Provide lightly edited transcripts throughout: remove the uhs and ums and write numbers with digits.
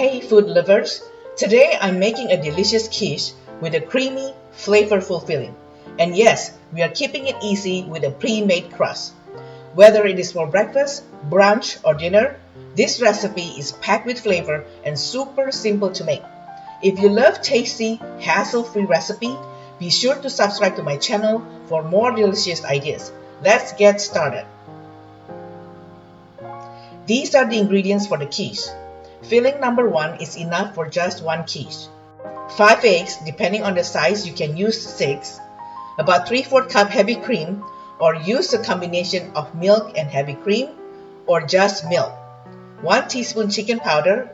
Hey food lovers! Today I'm making a delicious quiche with a creamy, flavorful filling. And yes, we are keeping it easy with a pre-made crust. Whether it is for breakfast, brunch, or dinner, this recipe is packed with flavor and super simple to make. If you love tasty, hassle-free recipe, be sure to subscribe to my channel for more delicious ideas. Let's get started. These are the ingredients for the quiche. Filling number 1 is enough for just one quiche. 5 eggs, depending on the size you can use 6. About 3/4 cup heavy cream, or use a combination of milk and heavy cream, or just milk. 1 teaspoon chicken powder,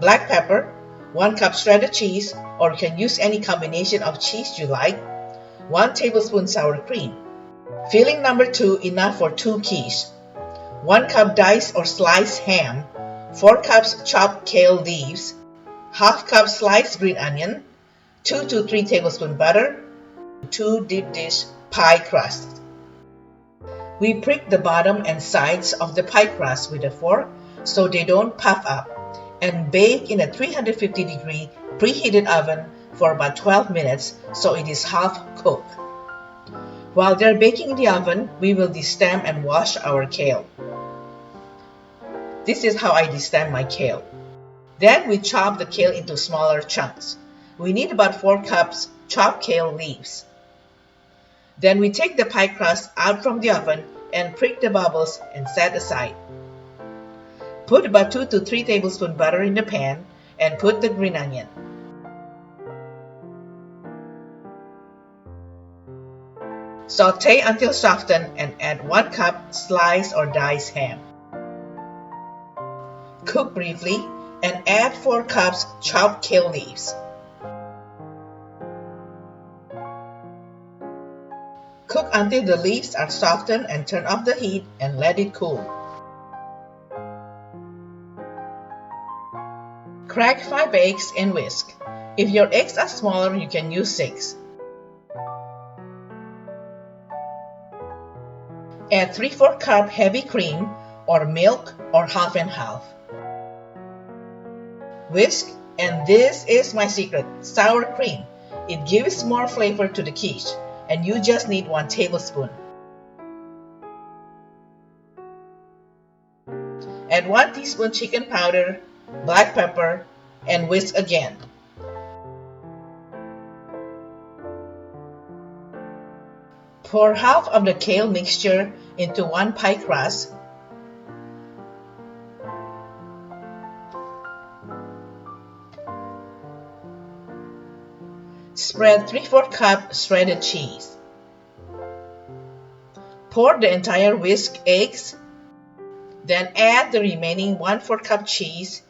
black pepper, 1 cup shredded cheese, or you can use any combination of cheese you like. 1 tablespoon sour cream. Filling number 2 enough for 2 quiche. 1 cup diced or sliced ham, 4 cups chopped kale leaves, half cup sliced green onion, 2 to 3 tablespoons butter, 2 deep dish pie crust. We prick the bottom and sides of the pie crust with a fork so they don't puff up, and bake in a 350-degree preheated oven for about 12 minutes so it is half cooked. While they're baking in the oven, we will destem and wash our kale. This is how I destem my kale. Then we chop the kale into smaller chunks. We need about 4 cups chopped kale leaves. Then we take the pie crust out from the oven and prick the bubbles and set aside. Put about 2 to 3 tablespoons butter in the pan and put the green onion. Saute until softened and add 1 cup sliced or diced ham. Cook briefly and add 4 cups chopped kale leaves. Cook until the leaves are softened and turn off the heat and let it cool. Crack 5 eggs and whisk. If your eggs are smaller, you can use 6. Add 3/4 cup heavy cream or milk or half and half. Whisk, and this is my secret, sour cream. It gives more flavor to the quiche, and you just need 1 tablespoon. Add 1 teaspoon chicken powder, black pepper, and whisk again. Pour half of the kale mixture into 1 pie crust. Spread 3/4 cup shredded cheese. Pour the entire whisked eggs. Then add the remaining 1/4 cup cheese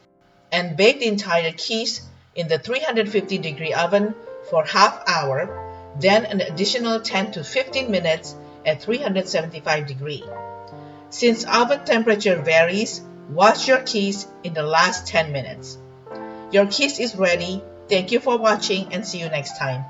and bake the entire quiche in the 350-degree oven for half hour, then an additional 10 to 15 minutes at 375 degree. Since oven temperature varies, watch your quiche in the last 10 minutes. Your quiche is ready. Thank you for watching and see you next time.